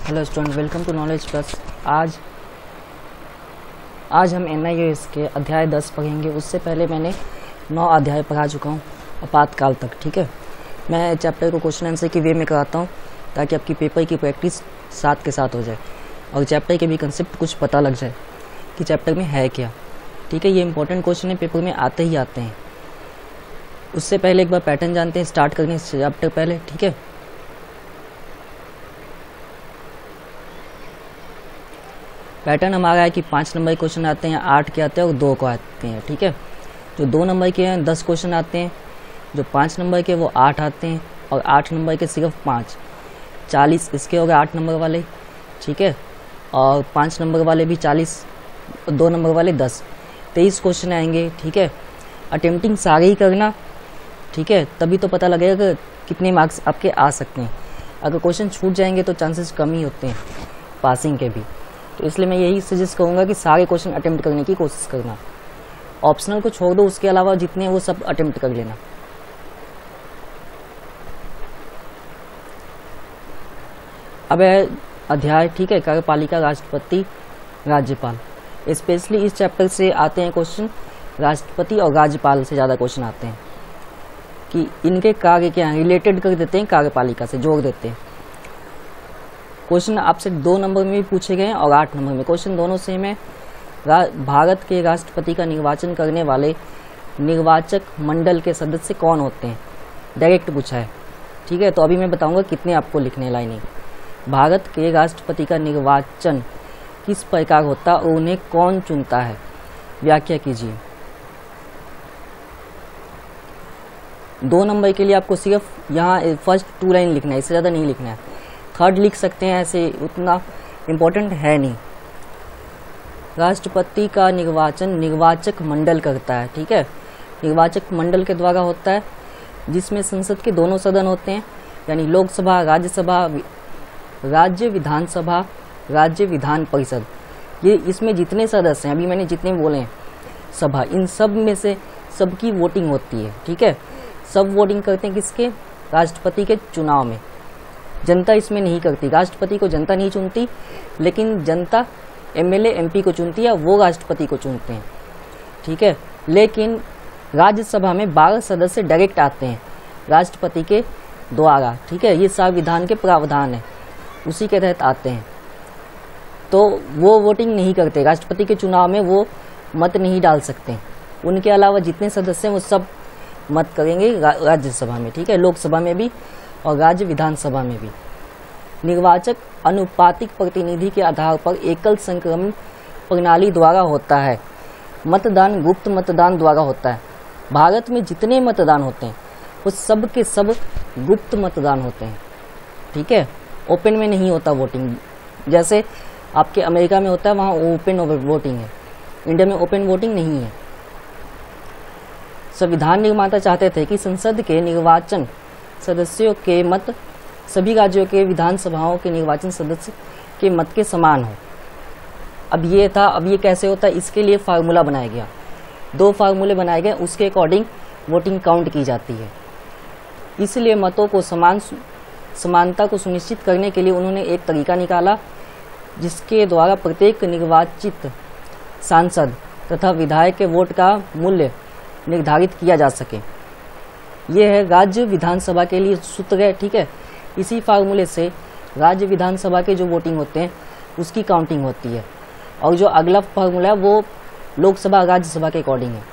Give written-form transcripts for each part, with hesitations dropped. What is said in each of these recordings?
Hello student, welcome to Knowledge Plus. आज हम NIOS के अध्याय 10 पढ़ेंगे। उससे पहले मैंने 9 अध्याय पढ़ा चुका हूँ आपातकाल तक। ठीक है, मैं चैप्टर को क्वेश्चन आंसर की वे में कराता हूँ ताकि आपकी पेपर की प्रैक्टिस साथ के साथ हो जाए और चैप्टर के भी कंसेप्ट कुछ पता लग जाए कि चैप्टर में है क्या। ठीक है, ये इंपॉर्टेंट क्वेश्चन है, पेपर में आते ही आते हैं। उससे पहले एक बार पैटर्न जानते हैं, स्टार्ट करने से चैप्टर पहले। ठीक है, पैटर्न हमारा है कि 5 नंबर के क्वेश्चन आते हैं, 8 के आते हैं और 2 को आते हैं। ठीक है, जो 2 नंबर के हैं 10 क्वेश्चन आते हैं, जो 5 नंबर के वो 8 आते हैं और 8 नंबर के सिर्फ 5, 40 इसके हो गए 8 नंबर वाले। ठीक है, और 5 नंबर वाले भी 40, 2 नंबर वाले 10, 23 क्वेश्चन आएंगे। ठीक है, अटेम्प्टिंग सारे ही करना। ठीक है, तभी तो पता लगेगा कि कितने मार्क्स आपके आ सकते हैं। अगर क्वेश्चन छूट जाएंगे तो चांसेस कम ही होते हैं पासिंग के भी। तो इसलिए मैं यही सजेस्ट करूंगा कि सारे क्वेश्चन अटेम्प्ट करने की कोशिश करना। ऑप्शनल को छोड़ दो, उसके अलावा जितने हैं वो सब अटेम्प्ट कर लेना। अब है अध्याय, ठीक है, कार्यपालिका, राष्ट्रपति, राज्यपाल। स्पेशली इस चैप्टर से आते हैं क्वेश्चन, राष्ट्रपति और राज्यपाल से ज़्यादा क्वेश्चन आते हैं कि इनके कार्य क्या हैं, रिलेटेड कर देते हैं, कार्यपालिका से जोड़ देते हैं। क्वेश्चन आपसे 2 नंबर में भी पूछे गए हैं और 8 नंबर में। क्वेश्चन दोनों सेम है। भारत के राष्ट्रपति का निर्वाचन करने वाले निर्वाचक मंडल के सदस्य कौन होते हैं, डायरेक्ट पूछा है। ठीक है, तो अभी मैं बताऊंगा कितने आपको लिखने लाइनें। भारत के राष्ट्रपति का निर्वाचन किस प्रकार होता है और उन्हें कौन चुनता है, व्याख्या कीजिए। 2 नंबर के लिए आपको सिर्फ यहाँ फर्स्ट 2 लाइन लिखना है, इससे ज़्यादा नहीं लिखना है। थर्ड लिख सकते हैं, ऐसे उतना इम्पोर्टेंट है नहीं। राष्ट्रपति का निर्वाचन निर्वाचक मंडल करता है। ठीक है, निर्वाचक मंडल के द्वारा होता है, जिसमें संसद के दोनों सदन होते हैं, यानी लोकसभा, राज्यसभा, राज्य विधानसभा, राज्य विधान परिषद। ये इसमें जितने सदस्य हैं, अभी मैंने जितने बोले हैं सभा, इन सब में से सबकी वोटिंग होती है। ठीक है, सब वोटिंग करते हैं किसके, राष्ट्रपति के चुनाव में। जनता इसमें नहीं करती, राष्ट्रपति को जनता नहीं चुनती, लेकिन जनता MLA MP को चुनती है, वो राष्ट्रपति को चुनते हैं। ठीक है, लेकिन राज्यसभा में 12 सदस्य डायरेक्ट आते हैं राष्ट्रपति के द्वारा। ठीक है, ये संविधान के प्रावधान है, उसी के तहत आते हैं। तो वो वोटिंग नहीं करते, राष्ट्रपति के चुनाव में वो मत नहीं डाल सकते। उनके अलावा जितने सदस्य हैं वो सब मत करेंगे राज्यसभा में। ठीक है, लोकसभा में भी और राज्य विधानसभा में भी। निर्वाचक अनुपातिक प्रतिनिधि के आधार पर एकल संक्रमण प्रणाली द्वारा होता है। मतदान गुप्त मतदान द्वारा होता है। भारत में जितने मतदान होते हैं वो सब के सब गुप्त मतदान होते हैं। ठीक है, ओपन में नहीं होता वोटिंग, जैसे आपके अमेरिका में होता है, वहाँ ओपन वोटिंग है। इंडिया में ओपन वोटिंग नहीं है। संविधान निर्माता चाहते थे कि संसद के निर्वाचन सदस्यों के मत सभी राज्यों के विधानसभाओं के निर्वाचन सदस्य के मत के समान हो। अब ये था, अब ये कैसे होता है, इसके लिए फार्मूला बनाया गया। 2 फार्मूले बनाए गए, उसके अकॉर्डिंग वोटिंग काउंट की जाती है। इसलिए मतों को समानता को सुनिश्चित करने के लिए उन्होंने एक तरीका निकाला, जिसके द्वारा प्रत्येक निर्वाचित सांसद तथा विधायक के वोट का मूल्य निर्धारित किया जा सके। यह है राज्य विधानसभा के लिए सूत्र है। ठीक है, इसी फार्मूले से राज्य विधानसभा के जो वोटिंग होते हैं उसकी काउंटिंग होती है। और जो अगला फार्मूला है वो लोकसभा राज्यसभा के अकॉर्डिंग है।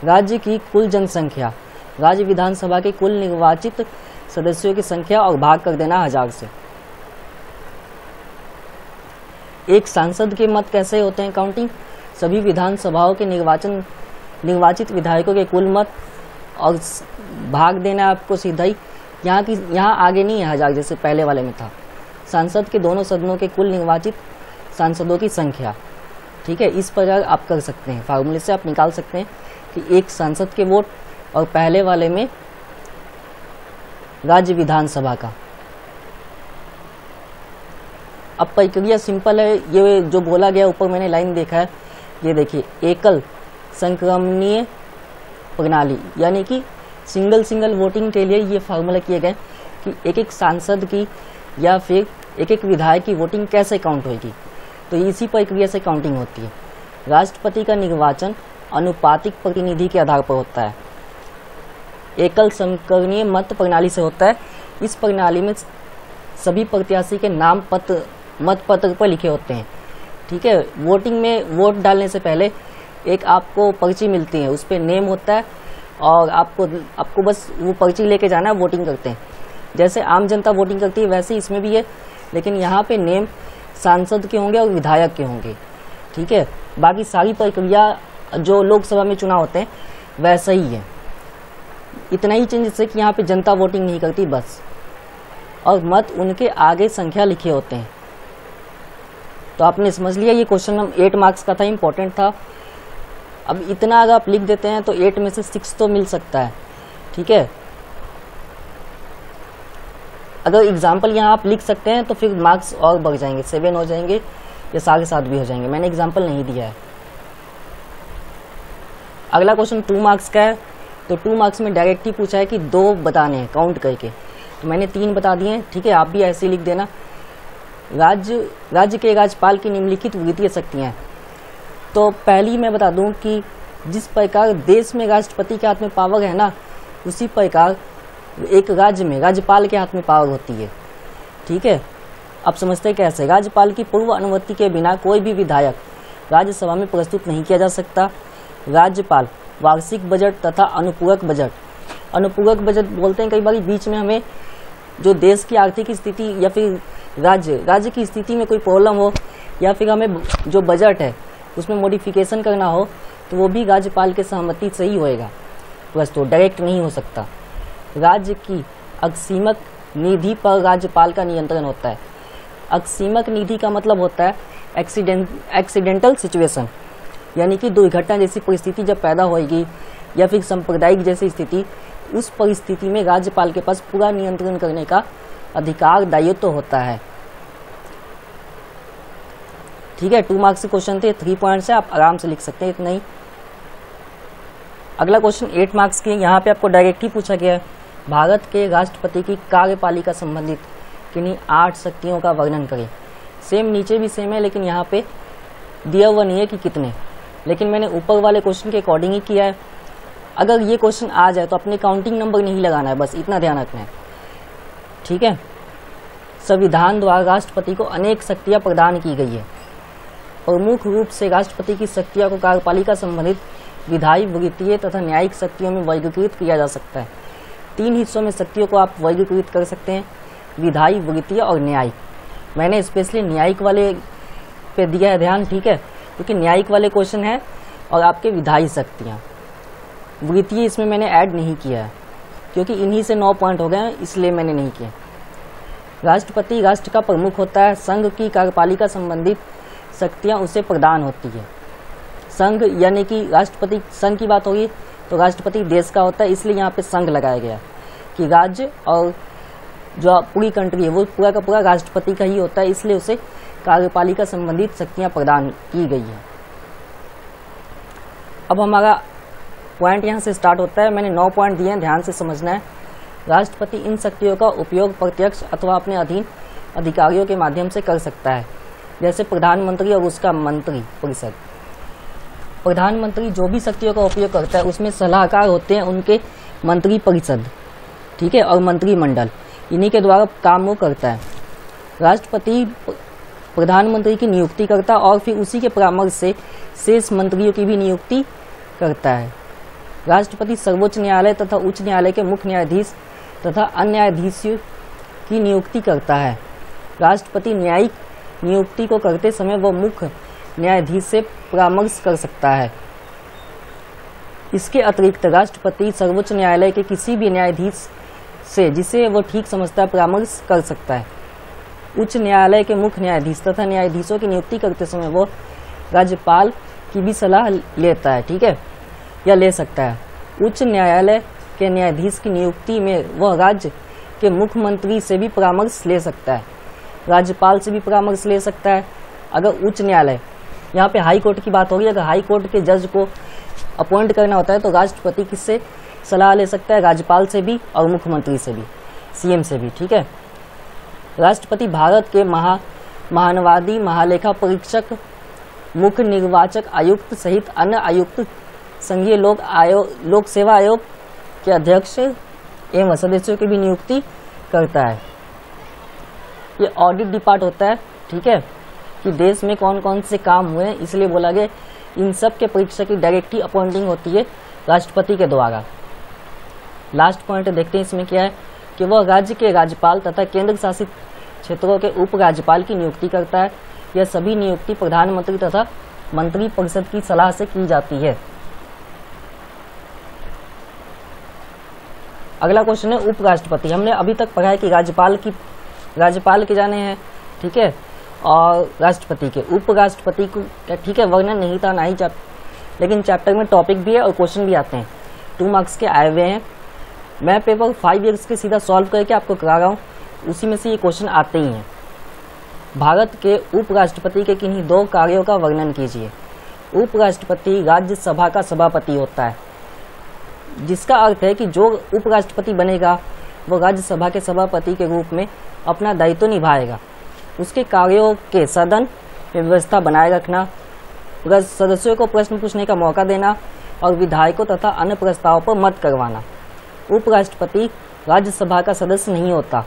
राज्य की कुल जनसंख्या, राज्य विधानसभा के कुल निर्वाचित सदस्यों की संख्या और भाग कर देना 1000 से। एक सांसद के मत कैसे होते हैं काउंटिंग, सभी विधानसभाओं के निर्वाचित विधायकों के कुल मत और भाग देना आपको सीधा ही, यहाँ आगे नहीं है 1000 जैसे पहले वाले में था। सांसद के दोनों सदनों के कुल निर्वाचित सांसदों की संख्या। ठीक है, इस प्रकार आप कर सकते हैं, फार्मूले से आप निकाल सकते हैं कि एक सांसद के वोट और पहले वाले में राज्य विधानसभा का। अब प्रक्रिया सिंपल है, ये जो बोला गया ऊपर मैंने लाइन देखा है, ये देखिए, एकल संक्रमणीय प्रणाली, यानी कि सिंगल वोटिंग के लिए ये फार्मूला किए गए कि एक सांसद की या फिर एक एक विधायक की वोटिंग कैसे काउंट होगी, तो इसी प्रक्रिया से काउंटिंग होती है। राष्ट्रपति का निर्वाचन अनुपातिक प्रतिनिधि के आधार पर होता है, एकल संकरणीय मत प्रणाली से होता है। इस प्रणाली में सभी प्रत्याशी के नाम मत पत्र पर लिखे होते हैं, ठीक है। वोटिंग में वोट डालने से पहले एक आपको पर्ची मिलती है, उस पर नेम होता है और आपको बस वो पर्ची लेके जाना है, वोटिंग करते हैं। जैसे आम जनता वोटिंग करती है वैसे इसमें भी है, लेकिन यहाँ पे नेम सांसद के होंगे और विधायक के होंगे, ठीक है। बाकी सारी प्रक्रिया जो लोकसभा में चुनाव होते हैं वैसा ही है, इतना ही चेंजेस है कि यहाँ पे जनता वोटिंग नहीं करती बस, और मत उनके आगे संख्या लिखे होते हैं। तो आपने समझ लिया ये क्वेश्चन हम 8 मार्क्स का था, इम्पोर्टेंट था। अब इतना अगर आप लिख देते हैं तो 8 में से 6 तो मिल सकता है, ठीक है। अगर एग्जाम्पल यहाँ आप लिख सकते हैं तो फिर मार्क्स और बढ़ जाएंगे, 7 हो जाएंगे या 7.5 भी हो जाएंगे। मैंने एग्जाम्पल नहीं दिया है। अगला क्वेश्चन 2 मार्क्स का है, तो 2 मार्क्स में डायरेक्ट ही पूछा है कि 2 बताने हैं काउंट करके, तो मैंने 3 बता दिए हैं, ठीक है। आप भी ऐसे ही लिख देना। राज्य के राज्यपाल की निम्नलिखित वित्तीय शक्तियाँ। तो पहली मैं बता दूं कि जिस प्रकार देश में राष्ट्रपति के हाथ में पावर है ना, उसी प्रकार एक राज्य में राज्यपाल के हाथ में पावर होती है, ठीक है। अब समझते हैं कैसे। राज्यपाल की पूर्व अनुमति के बिना कोई भी विधायक राज्यसभा में प्रस्तुत नहीं किया जा सकता। राज्यपाल वार्षिक बजट तथा अनुपूरक बजट बोलते हैं कई बार, बीच में हमें जो देश की आर्थिक स्थिति या फिर राज्य की स्थिति में कोई प्रॉब्लम हो, या फिर हमें जो बजट है उसमें मॉडिफिकेशन करना हो, तो वो भी राज्यपाल के सहमति से ही होएगा, बस तो डायरेक्ट नहीं हो सकता। राज्य की अकस्मिक निधि पर राज्यपाल का नियंत्रण होता है। अकस्मिक निधि का मतलब होता है एक्सीडेंटल सिचुएशन, यानी कि दुर्घटना जैसी परिस्थिति जब पैदा होगी या फिर सांप्रदायिक जैसी स्थिति, उस परिस्थिति में राज्यपाल के पास पूरा नियंत्रण करने का अधिकार दायित्व होता है, ठीक है। 2 मार्क्स के क्वेश्चन थे, 3 पॉइंट्स है, आप आराम से लिख सकते हैं, इतना ही। अगला क्वेश्चन 8 मार्क्स के, यहाँ पे आपको डायरेक्ट ही पूछा गया है, भारत के राष्ट्रपति की कार्यपालिका संबंधित किन्हीं 8 शक्तियों का वर्णन करें। सेम नीचे भी सेम है, लेकिन यहाँ पे दिया हुआ नहीं है कि कितने, लेकिन मैंने ऊपर वाले क्वेश्चन के अकॉर्डिंग ही किया है। अगर ये क्वेश्चन आ जाए तो अपने काउंटिंग नंबर नहीं लगाना है, बस इतना ध्यान रखना है, ठीक है। संविधान द्वारा राष्ट्रपति को अनेक शक्तियां प्रदान की गई है। प्रमुख रूप से राष्ट्रपति की शक्तियों को कार्यपालिका संबंधित विधायी, वित्तीय तथा न्यायिक शक्तियों में वर्गीकृत किया जा सकता है। 3 हिस्सों में शक्तियों को आप वर्गीकृत कर सकते हैं, विधायी, वित्तीय और न्यायिक। मैंने स्पेशली न्यायिक वाले पे दिया है ध्यान, ठीक है, क्योंकि न्यायिक वाले क्वेश्चन है और आपके विधायी शक्तियाँ। वित्तीय इसमें मैंने ऐड नहीं किया है क्योंकि इन्हीं से 9 पॉइंट हो गए हैं, इसलिए मैंने नहीं किया। राष्ट्रपति राष्ट्र का प्रमुख होता है। संघ की कार्यपालिका संबंधित शक्तियाँ उसे प्रदान होती है। संघ यानी कि राष्ट्रपति, संघ की बात होगी तो राष्ट्रपति देश का होता है, इसलिए यहाँ पे संघ लगाया गया कि राज्य और जो पूरी कंट्री है वो पूरा का पूरा राष्ट्रपति का ही होता है, इसलिए उसे कार्यपालिका संबंधित शक्तियाँ प्रदान की गई है। अब हमारा पॉइंट यहाँ से स्टार्ट होता है। मैंने 9 पॉइंट दिए हैं, ध्यान से समझना है। राष्ट्रपति इन शक्तियों का उपयोग प्रत्यक्ष अथवा अपने अधीन अधिकारियों के माध्यम से कर सकता है, जैसे प्रधानमंत्री और उसका मंत्री परिषद। प्रधानमंत्री जो भी शक्तियों का उपयोग करता है उसमें सलाहकार होते हैं उनके मंत्री परिषद, ठीक है, और मंत्रिमंडल, इन्हीं के द्वारा काम वो करता है। राष्ट्रपति प्रधानमंत्री की नियुक्ति करता है और फिर उसी के परामर्श से शेष मंत्रियों की भी नियुक्ति करता है। राष्ट्रपति सर्वोच्च न्यायालय तथा उच्च न्यायालय के मुख्य न्यायाधीश तथा अन्य न्यायाधीशों की नियुक्ति करता है। राष्ट्रपति न्यायिक नियुक्ति को करते समय वह मुख्य न्यायाधीश से परामर्श कर सकता है। इसके अतिरिक्त राष्ट्रपति सर्वोच्च न्यायालय के किसी भी न्यायाधीश से, जिसे वह ठीक समझता है, परामर्श कर सकता है। उच्च न्यायालय के मुख्य न्यायाधीश तथा न्यायाधीशों की नियुक्ति करते समय वह राज्यपाल की भी सलाह लेता है, ठीक है, या ले सकता है। उच्च न्यायालय के न्यायाधीश की नियुक्ति में वह राज्य के मुख्यमंत्री से भी परामर्श ले सकता है, राज्यपाल से भी परामर्श ले सकता है। अगर उच्च न्यायालय, यहाँ पे हाई कोर्ट की बात होगी, अगर हाई कोर्ट के जज को अपॉइंट करना होता है तो राष्ट्रपति किससे सलाह ले सकता है, राज्यपाल से भी और मुख्यमंत्री से भी, सीएम से भी, ठीक है। राष्ट्रपति भारत के महानवादी, महालेखा परीक्षक, मुख्य निर्वाचक आयुक्त सहित अन्य आयुक्त संघीय लोक सेवा आयोग के अध्यक्ष एवं सदस्यों की भी नियुक्ति करता है। ये ऑडिट डिपार्ट होता है, ठीक है, कि देश में कौन कौन से काम हुए हैं, इसलिए बोला गया इन सब के परीक्षा की डायरेक्टली अपॉइंटिंग होती है राष्ट्रपति के द्वारा। लास्ट पॉइंट देखते हैं इसमें क्या है कि वह राज्य के राज्यपाल तथा केंद्र शासित क्षेत्रों के उप राज्यपाल की नियुक्ति करता है। यह सभी नियुक्ति प्रधानमंत्री तथा मंत्री परिषद की सलाह से की जाती है। अगला क्वेश्चन है उपराष्ट्रपति। हमने अभी तक पढ़ा है कि राज्यपाल के जाने हैं, ठीक है, और राष्ट्रपति के। उपराष्ट्रपति को ठीक है वर्णन नहीं था ना ही लेकिन चैप्टर में टॉपिक भी है और क्वेश्चन भी आते हैं, 2 मार्क्स के आए हुए हैं। मैं पेपर 5 ईयर्स के सीधा सॉल्व करके आपको करा रहा हूँ, उसी में से ये क्वेश्चन आते ही हैं। भारत के उपराष्ट्रपति के किन्हीं 2 कार्यों का वर्णन कीजिए। उपराष्ट्रपति राज्यसभा का सभापति होता है, जिसका अर्थ है कि जो उपराष्ट्रपति बनेगा वो राज्यसभा के सभापति के रूप में अपना दायित्व निभाएगा। उसके कार्यों के सदन में व्यवस्था बनाए रखना, सदस्यों को प्रश्न पूछने का मौका देना और विधायकों तथा अन्य प्रस्तावों पर मत करवाना। उपराष्ट्रपति राज्यसभा का सदस्य नहीं होता,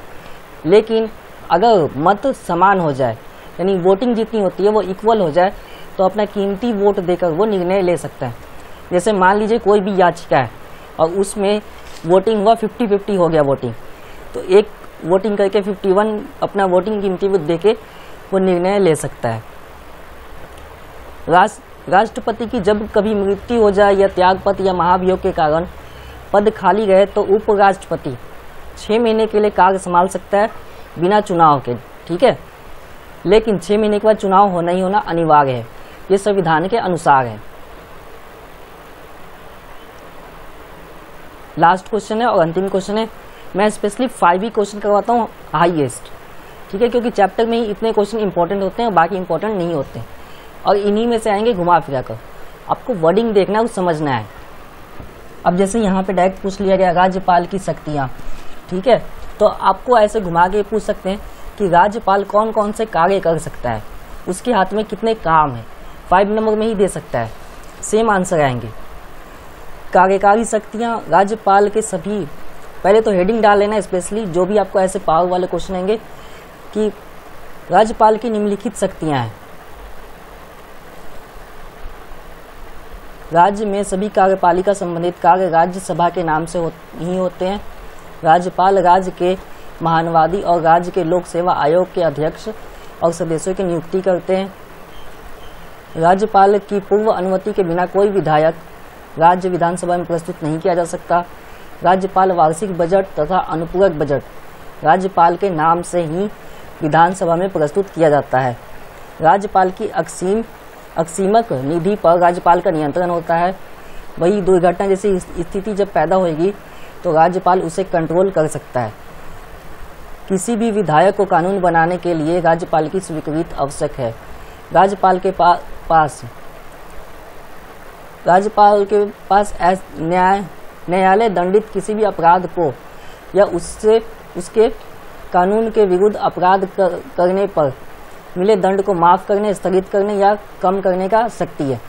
लेकिन अगर मत समान हो जाए, यानी वोटिंग जितनी होती है वो इक्वल हो जाए, तो अपना कीमती वोट देकर वो निर्णय ले सकता है। जैसे मान लीजिए कोई भी याचिका है और उसमें वोटिंग हुआ 50-50 हो गया वोटिंग, तो एक वोटिंग करके 51 अपना वोटिंग कीमती वोट देके वो निर्णय ले सकता है। राष्ट्रपति की जब कभी मृत्यु हो जाए या त्यागपत्र या महाभियोग के कारण पद खाली रहे तो उपराष्ट्रपति 6 महीने के लिए कार्य संभाल सकता है बिना चुनाव के, ठीक है, लेकिन 6 महीने के बाद चुनाव होना ही होना अनिवार्य है, ये संविधान के अनुसार है। लास्ट क्वेश्चन है और अंतिम क्वेश्चन है। मैं स्पेशली 5 ही क्वेश्चन करवाता हूँ हाईएस्ट, ठीक है, क्योंकि चैप्टर में ही इतने क्वेश्चन इंपॉर्टेंट होते हैं और बाकी इंपॉर्टेंट नहीं होते, और इन्हीं में से आएंगे घुमा फिरा कर। आपको वर्डिंग देखना है, समझना है। अब जैसे यहाँ पे डायरेक्ट पूछ लिया गया राज्यपाल की शक्तियाँ, ठीक है, तो आपको ऐसे घुमा के पूछ सकते हैं कि राज्यपाल कौन कौन से कार्य कर सकता है, उसके हाथ में कितने काम है, 5 नंबर में ही दे सकता है। सेम आंसर आएंगे। कार्यकारी शक्तियाँ राज्यपाल के सभी, पहले तो हेडिंग डाल लेना, स्पेशली जो भी आपको ऐसे पावर वाले क्वेश्चन आएंगे कि राज्यपाल की निम्नलिखित शक्तियाँ हैं। राज्य में सभी कार्यपालिका संबंधित कार्य राज्यसभा के नाम से ही होते हैं। राज्यपाल राज्य के महानवादी और राज्य के लोक सेवा आयोग के अध्यक्ष और सदस्यों की नियुक्ति करते हैं। राज्यपाल की पूर्व अनुमति के बिना कोई विधायक राज्य विधानसभा में प्रस्तुत नहीं किया जा सकता। राज्यपाल वार्षिक बजट तथा अनुपूरक बजट राज्यपाल के नाम से ही विधानसभा में प्रस्तुत किया जाता है। राज्यपाल की अकसीमक निधि पर राज्यपाल का नियंत्रण होता है। वही दुर्घटना जैसी स्थिति जब पैदा होगी तो राज्यपाल उसे कंट्रोल कर सकता है। किसी भी विधायक को कानून बनाने के लिए राज्यपाल की स्वीकृति आवश्यक है। राज्यपाल के पास न्यायालय दंडित किसी भी अपराध को या उसके कानून के विरुद्ध अपराध करने पर मिले दंड को माफ करने, स्थगित करने या कम करने का शक्ति है।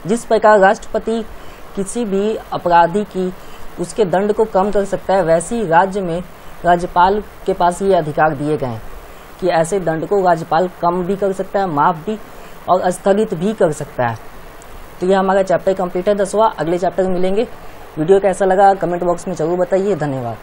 जिस प्रकार राष्ट्रपति किसी भी अपराधी की उसके दंड को कम कर सकता है, वैसे ही राज्य में राज्यपाल के पास ये अधिकार दिए गए हैं कि ऐसे दंड को राज्यपाल कम भी कर सकता है, माफ भी और स्थगित भी कर सकता है। तो यह हमारा चैप्टर कंप्लीट है 10वां। अगले चैप्टर में मिलेंगे। वीडियो कैसा लगा कमेंट बॉक्स में जरूर बताइए। धन्यवाद।